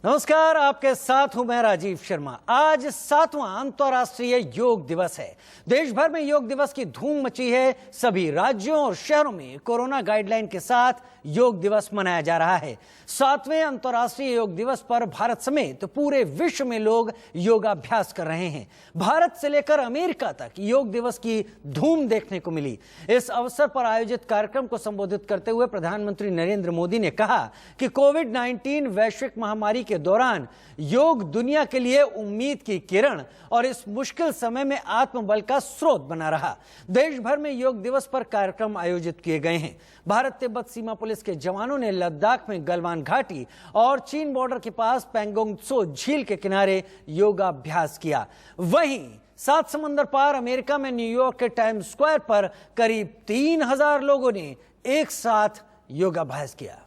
नमस्कार, आपके साथ हूं मैं राजीव शर्मा। आज 7वां अंतर्राष्ट्रीय योग दिवस है। देश भर में योग दिवस की धूम मची है। सभी राज्यों और शहरों में कोरोना गाइडलाइन के साथ योग दिवस मनाया जा रहा है। 7वें अंतर्राष्ट्रीय योग दिवस पर भारत समेत पूरे विश्व में लोग योगाभ्यास कर रहे हैं। भारत से लेकर अमेरिका तक योग दिवस की धूम देखने को मिली। इस अवसर पर आयोजित कार्यक्रम को संबोधित करते हुए प्रधानमंत्री नरेंद्र मोदी ने कहा कि कोविड-19 वैश्विक महामारी के दौरान योग दुनिया के लिए उम्मीद की किरण और इस मुश्किल समय में आत्मबल का स्रोत बना रहा। देश भर में योग दिवस पर कार्यक्रम आयोजित किए गए हैं। भारत तिब्बत सीमा पुलिस के जवानों ने लद्दाख में गलवान घाटी और चीन बॉर्डर के पास पैंगोंग त्सो झील के किनारे योगाभ्यास किया। वहीं 7 समंदर पार अमेरिका में न्यूयॉर्क के टाइम्स स्क्वायर पर करीब 3000 लोगों ने एक साथ योगाभ्यास किया।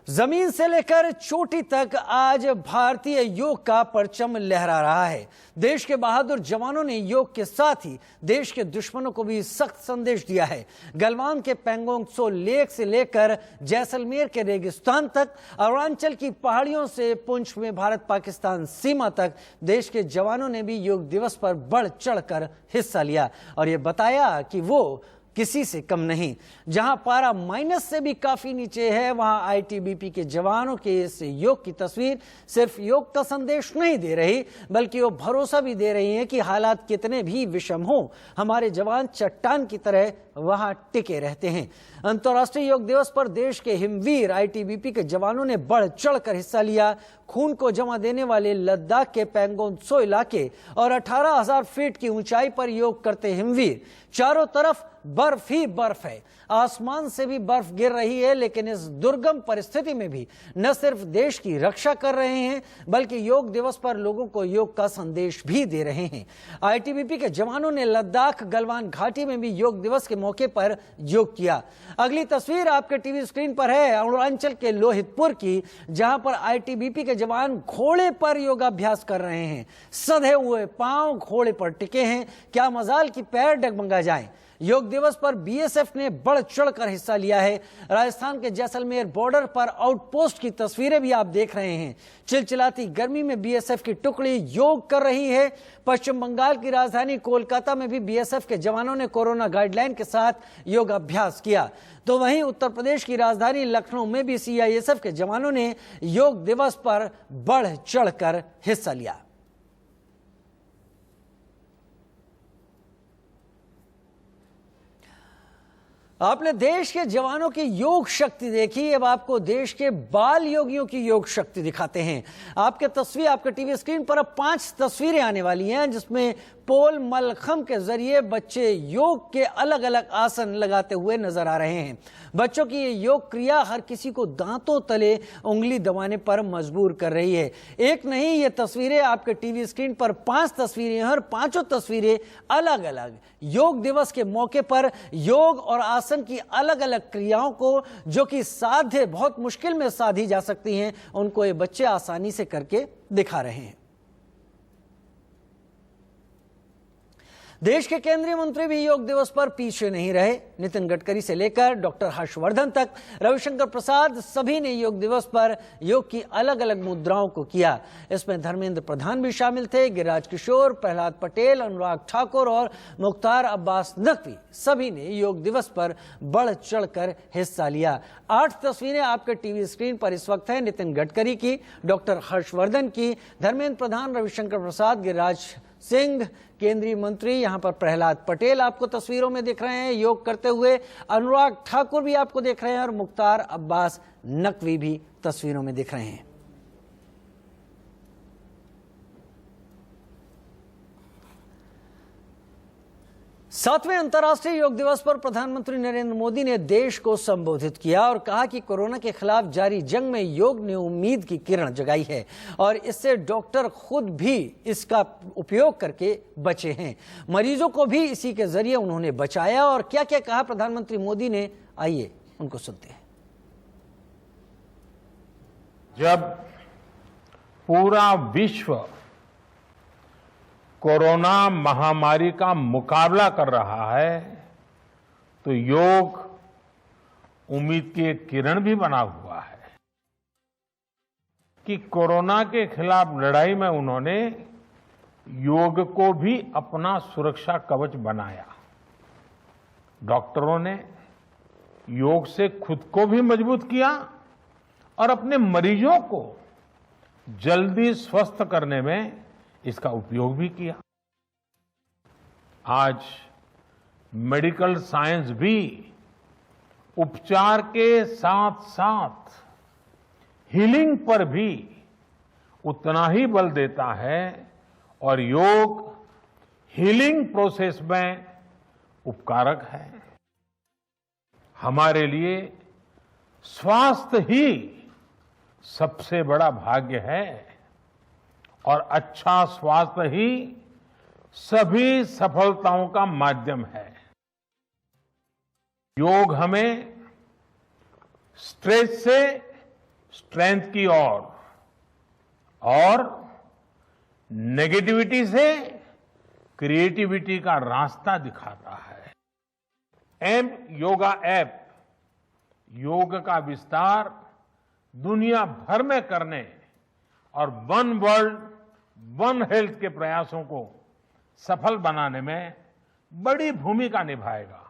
जमीन से लेकर चोटी तक आज भारतीय योग का परचम लहरा रहा है। देश के बहादुर जवानों ने योग के साथ ही देश के दुश्मनों को भी सख्त संदेश दिया है। गलवान के पैंगोंग त्सो लेक से लेकर जैसलमेर के रेगिस्तान तक, अरुणाचल की पहाड़ियों से पुंछ में भारत पाकिस्तान सीमा तक देश के जवानों ने भी योग दिवस पर बढ़ चढ़कर हिस्सा लिया और ये बताया कि वो किसी से कम नहीं। जहां पारा माइनस से भी काफी नीचे है, वहां आईटीबीपी के जवानों के इस योग की तस्वीर सिर्फ योग का संदेश नहीं दे रही, बल्कि वो भरोसा भी दे रही है कि हालात कितने भी विषम हो, हमारे जवान चट्टान की तरह वहां टिके रहते हैं। अंतर्राष्ट्रीय योग दिवस पर देश के हिमवीर आईटीबीपी के जवानों ने बढ़ चढ़कर हिस्सा लिया। खून को जमा देने वाले लद्दाख के पैंगोंग त्सो इलाके और 18,000 फीट की ऊंचाई पर योग करते हिमवीर, चारों तरफ बर्फ ही बर्फ है, आसमान से भी बर्फ गिर रही है, लेकिन इस दुर्गम परिस्थिति में भी न सिर्फ देश की रक्षा कर रहे हैं, बल्कि योग दिवस पर लोगों को योग का संदेश भी दे रहे हैं। आईटीबीपी के जवानों ने लद्दाख गलवान घाटी में भी योग दिवस के मौके पर योग किया। अगली तस्वीर आपके टीवी स्क्रीन पर है अरुणाचल के लोहितपुर की, जहां पर आईटीबीपी के जवान घोड़े पर योगाभ्यास कर रहे हैं। सधे हुए पांव घोड़े पर टिके हैं। क्या मजाल की पैर डगमगा जाएं। योग दिवस पर बीएसएफ ने बढ़ चढ़कर हिस्सा लिया है। राजस्थान के जैसलमेर बॉर्डर पर आउटपोस्ट की तस्वीरें भी आप देख रहे हैं। चिलचिलाती गर्मी में बीएसएफ की टुकड़ी योग कर रही है। पश्चिम बंगाल की राजधानी कोलकाता में भी बीएसएफ के जवानों ने कोरोना गाइडलाइन के साथ योगाभ्यास किया। तो वहीं उत्तर प्रदेश की राजधानी लखनऊ में भी सीआईएसएफ के जवानों ने योग दिवस पर बढ़ चढ़कर हिस्सा लिया। आपने देश के जवानों की योग शक्ति देखी, अब आपको देश के बाल योगियों की योग शक्ति दिखाते हैं। आपके टीवी स्क्रीन पर अब 5 तस्वीरें आने वाली हैं, जिसमें पोल मलखम के जरिए बच्चे योग के अलग अलग आसन लगाते हुए नजर आ रहे हैं। बच्चों की ये योग क्रिया हर किसी को दांतों तले उंगली दबाने पर मजबूर कर रही है। एक नहीं, ये तस्वीरें आपके टीवी स्क्रीन पर 5 तस्वीरें हैं और 5 तस्वीरें अलग अलग योग दिवस के मौके पर योग और आसन की अलग अलग क्रियाओं को, जो कि साध्य बहुत मुश्किल में साधी जा सकती हैं, उनको ये बच्चे आसानी से करके दिखा रहे हैं। देश के केंद्रीय मंत्री भी योग दिवस पर पीछे नहीं रहे। नितिन गडकरी से लेकर डॉक्टर हर्षवर्धन तक, रविशंकर प्रसाद, सभी ने योग दिवस पर योग की अलग अलग मुद्राओं को किया। इसमें धर्मेंद्र प्रधान भी शामिल थे। गिरिराज किशोर, प्रहलाद पटेल, अनुराग ठाकुर और मुख्तार अब्बास नकवी, सभी ने योग दिवस पर बढ़ चढ़कर हिस्सा लिया। 8 तस्वीरें आपके टीवी स्क्रीन पर इस वक्त हैं। नितिन गडकरी की, डॉक्टर हर्षवर्धन की, धर्मेंद्र प्रधान, रविशंकर प्रसाद, गिरिराज सिंह, केंद्रीय मंत्री, यहां पर प्रहलाद पटेल आपको तस्वीरों में दिख रहे हैं योग करते हुए, अनुराग ठाकुर भी आपको दिख रहे हैं और मुख्तार अब्बास नकवी भी तस्वीरों में दिख रहे हैं। सातवें अंतर्राष्ट्रीय योग दिवस पर प्रधानमंत्री नरेंद्र मोदी ने देश को संबोधित किया और कहा कि कोरोना के खिलाफ जारी जंग में योग ने उम्मीद की किरण जगाई है और इससे डॉक्टर खुद भी इसका उपयोग करके बचे हैं। मरीजों को भी इसी के जरिए उन्होंने बचाया। और क्या क्या कहा प्रधानमंत्री मोदी ने, आइए उनको सुनते हैं। जब पूरा विश्व कोरोना महामारी का मुकाबला कर रहा है तो योग उम्मीद की एक किरण भी बना हुआ है। कि कोरोना के खिलाफ लड़ाई में उन्होंने योग को भी अपना सुरक्षा कवच बनाया। डॉक्टरों ने योग से खुद को भी मजबूत किया और अपने मरीजों को जल्दी स्वस्थ करने में इसका उपयोग भी किया। आज मेडिकल साइंस भी उपचार के साथ साथ हीलिंग पर भी उतना ही बल देता है और योग हीलिंग प्रोसेस में उपकारक है। हमारे लिए स्वास्थ्य ही सबसे बड़ा भाग्य है और अच्छा स्वास्थ्य ही सभी सफलताओं का माध्यम है। योग हमें स्ट्रेस से स्ट्रेंथ की ओर और नेगेटिविटी से क्रिएटिविटी का रास्ता दिखाता है। एम योगा ऐप योग का विस्तार दुनिया भर में करने और वन वर्ल्ड वन हेल्थ के प्रयासों को सफल बनाने में बड़ी भूमिका निभाएगा।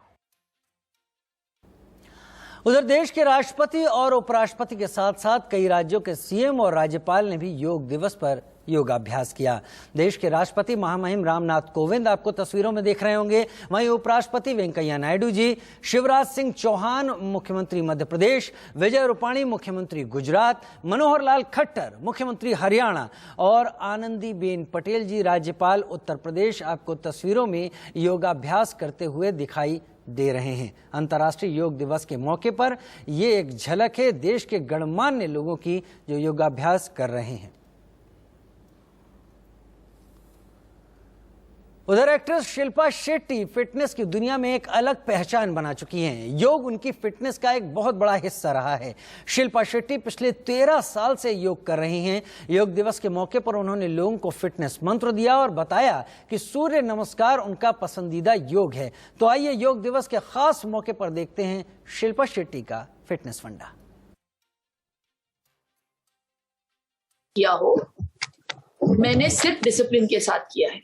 उधर देश के राष्ट्रपति और उपराष्ट्रपति के साथ साथ कई राज्यों के सीएम और राज्यपाल ने भी योग दिवस पर योगाभ्यास किया। देश के राष्ट्रपति महामहिम रामनाथ कोविंद आपको तस्वीरों में देख रहे होंगे। वहीं उपराष्ट्रपति वेंकैया नायडू जी, शिवराज सिंह चौहान मुख्यमंत्री मध्य प्रदेश, विजय रूपाणी मुख्यमंत्री गुजरात, मनोहर लाल खट्टर मुख्यमंत्री हरियाणा और आनंदीबेन पटेल जी राज्यपाल उत्तर प्रदेश आपको तस्वीरों में योगाभ्यास करते हुए दिखाई दे रहे हैं। अंतर्राष्ट्रीय योग दिवस के मौके पर ये एक झलक है देश के गणमान्य लोगों की जो योगाभ्यास कर रहे हैं। उधर एक्ट्रेस शिल्पा शेट्टी फिटनेस की दुनिया में एक अलग पहचान बना चुकी हैं। योग उनकी फिटनेस का एक बहुत बड़ा हिस्सा रहा है। शिल्पा शेट्टी पिछले 13 साल से योग कर रही हैं। योग दिवस के मौके पर उन्होंने लोगों को फिटनेस मंत्र दिया और बताया कि सूर्य नमस्कार उनका पसंदीदा योग है। तो आइए योग दिवस के खास मौके पर देखते हैं शिल्पा शेट्टी का फिटनेस फंडा। किया हो, मैंने सिर्फ डिसिप्लिन के साथ किया है।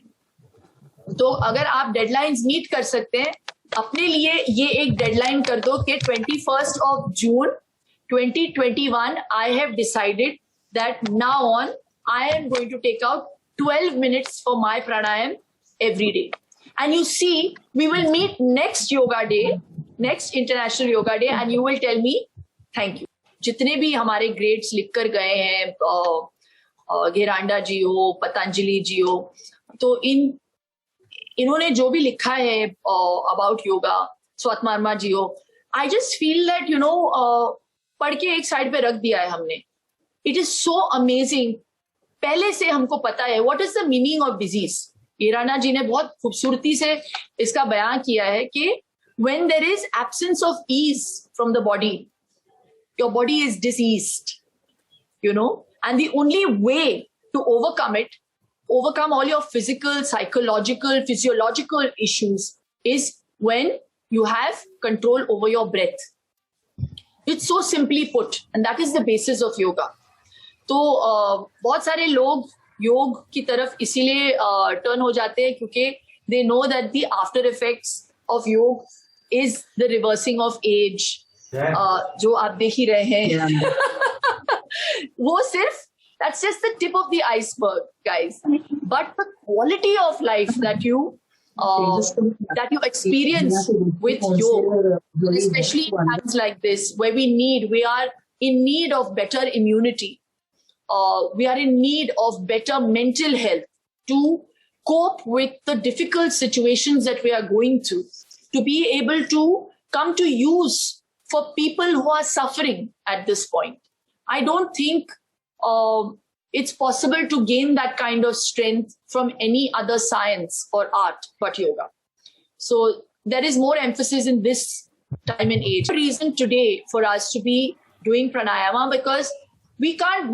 तो अगर आप डेडलाइंस मीट कर सकते हैं, अपने लिए ये एक डेडलाइन कर दो कि 21st of June 2021 I have decided that now on I am going to take out 12 minutes for my pranayam every day. And you see, we will meet next yoga day, next international yoga day, and you will tell me thank you. जितने भी हमारे grades लिख कर गए हैं, घेरांडा जी हो, पतंजलि जी हो, तो इन्होंने जो भी लिखा है अबाउट योगा, स्वात्मार्मा जी हो, आई जस्ट फील दैट पढ़ के एक साइड पे रख दिया है हमने। It is so amazing. पहले से हमको पता है what is the meaning of disease. Gheranda ji ने बहुत खूबसूरती से इसका बयान किया है कि when there is absence of ease from the body, your body is diseased, and the only way to overcome all your physical, psychological, physiological issues is when you have control over your breath. It's so simply put, and that is the basis of yoga. तो बहुत सारे लोग योग की तरफ इसीलिए turn हो जाते हैं क्योंकि they know that the after effects of योग is the reversing of age, जो आप देख ही रहे हैं। वो सिर्फ that's just the tip of the iceberg, guys. But the quality of life that you experience with yoga, especially in times like this, where we are in need of better immunity, we are in need of better mental health to cope with the difficult situations that we are going through, to be able to come to use for people who are suffering at this point. I don't think it's possible to gain that kind of strength from any other science or art but yoga. So there is more emphasis in this time and age. The reason today for us to be doing pranayama because we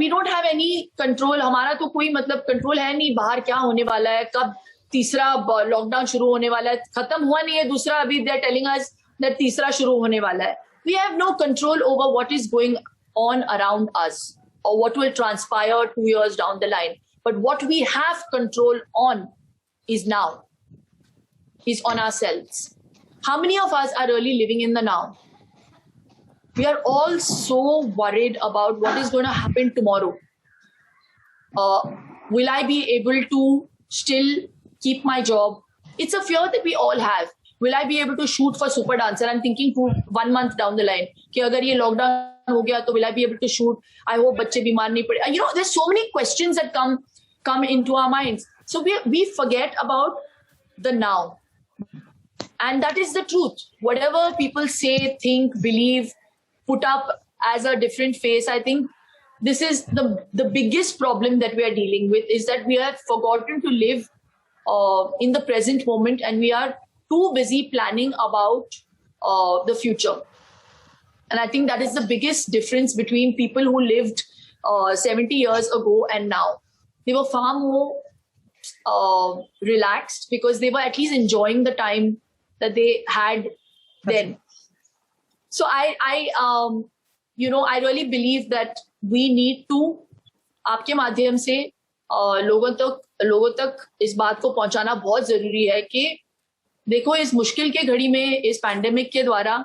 don't have any control. हमारा तो कोई मतलब control है नहीं, बाहर क्या होने वाला है, कब तीसरा लॉकडाउन शुरू होने वाला है, खत्म हुआ नहीं है दूसरा, अभी they are telling us that तीसरा शुरू होने वाला है. We have no control over what is going on around us. or what will transpire 2 years down the line. But what we have control on is now, is on ourselves. How many of us are really living in the now? We are all so worried about what is going to happen tomorrow. Will I be able to still keep my job? It's a fear that we all have. Will I be able to shoot for Super Dancer? I'm thinking 1 month down the line. कि अगर ये lockdown हो गया तो will I be able to shoot? I hope बच्चे बीमार नहीं पड़े. You know, there's so many questions that come into our minds. So we forget about the now. And that is the truth. Whatever people say, think, believe, put up as a different face, I think this is the biggest problem that we are dealing with, is that we have forgotten to live in the present moment, and we are too busy planning about the future. And I think that is the biggest difference between people who lived 70 years ago and now. They were far more relaxed because they were at least enjoying the time that they had then. So I really believe that we need to, आपके माध्यम से लोगों तक इस बात को पहुंचाना बहुत जरूरी है कि देखो, इस मुश्किल के घड़ी में, इस पैंडेमिक के द्वारा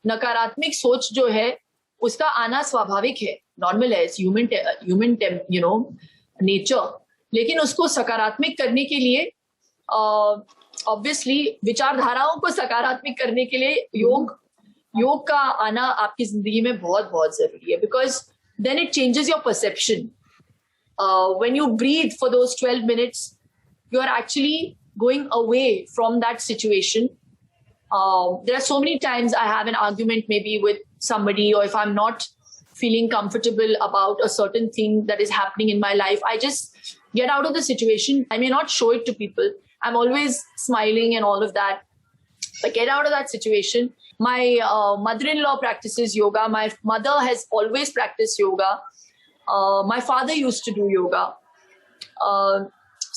नकारात्मक सोच जो है उसका आना स्वाभाविक है, नॉर्मल है, ह्यूमन नेचर. लेकिन उसको सकारात्मक करने के लिए ऑब्वियसली विचारधाराओं को सकारात्मक करने के लिए योग का आना आपकी जिंदगी में बहुत बहुत जरूरी है. Because then it changes your perception. When you breathe for those 12 minutes, you are actually going away from that situation. There are so many times I have an argument maybe with somebody, or if I'm not feeling comfortable about a certain thing that is happening in my life, I just get out of the situation. I may not show it to people. I'm always smiling and all of that. But get out of that situation. My mother-in-law practices yoga. My mother has always practiced yoga. My father used to do yoga.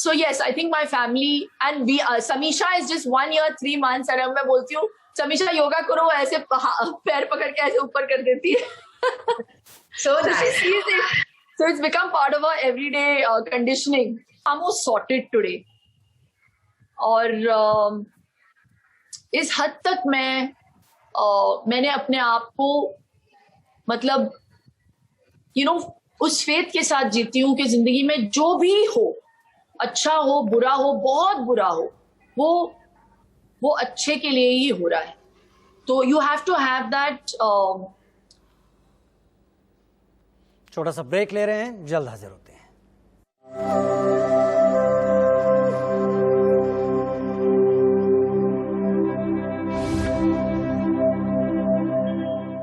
So yes, I think my family and we, Samisha is just 1 year, 3 months, and मैं बोलती हूँ समीशा योगा करो, ऐसे पैर पकड़ के ऐसे ऊपर कर देती है. So nice. So it's become part of our everyday conditioning. I'm more sorted today. और इस हद तक मैंने अपने आप को मतलब उस फेथ के साथ जीती हूँ कि जिंदगी में जो भी हो, अच्छा हो, बुरा हो, बहुत बुरा हो, वो अच्छे के लिए ही हो रहा है. तो you have to have that. छोटा सा ब्रेक ले रहे हैं, जल्द हाजिर होते हैं.